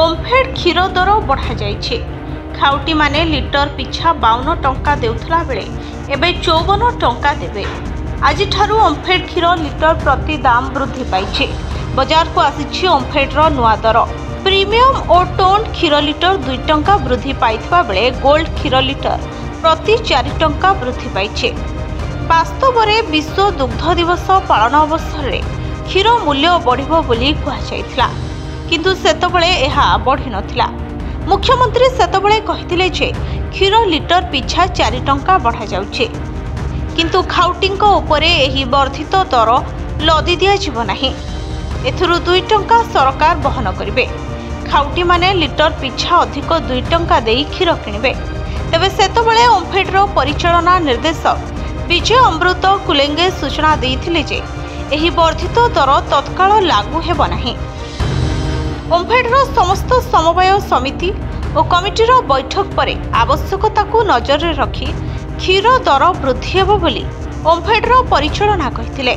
ओमफेड क्षीर दर बढ़ा जाइछे। खाउटी माने लिटर पिछा 52 टंका देउथला बेले एबे 54 टंका देबे। आज ठारू ओमफेड क्षीर लिटर प्रति दाम वृद्धि पाइछे। बाजार को आसीछि ओमफेड रो नुआ दर। प्रीमियम और टोन क्षीर लिटर 2 टंका वृद्धि पाइथिबा बेले गोल्ड क्षीर लिटर प्रति 4 टंका वृद्धि पाइछे। वास्तव में विश्व दुग्ध दिवस पालन अवसर में क्षीर मूल्य बढ़िबो बोली कुहाଯାଇଥିଲା, किंतु सेतबेले एहा बढ़ी नथिला। मुख्यमंत्री सेतबेले कहिथिले जे क्षीर लिटर पिछा 4 टंका बढ़ा जाउछे, किंतु खाउटींक उपरे एही वर्धित दर लदी दिया जिवो नाही। एथुरु 2 टंका सरकार बहन करिवे। खाउटी माने लिटर पिछा अधिक 2 टंका देई क्षीर किनिबे। तेबे सेतबेले ओमफेड रो परिचालना निर्देशक विजय अमृत कुलेंगे सूचना देइथिले जे एही वर्धित दर तत्काल लागू हेबो नाही। ओमफेड रो समस्त समवाय समिति और कमिटीर बैठक पर आवश्यकता को नजर रखी क्षीर दर वृद्धि हेबो बोली ओमफेड रो परिचालना कहिथिले।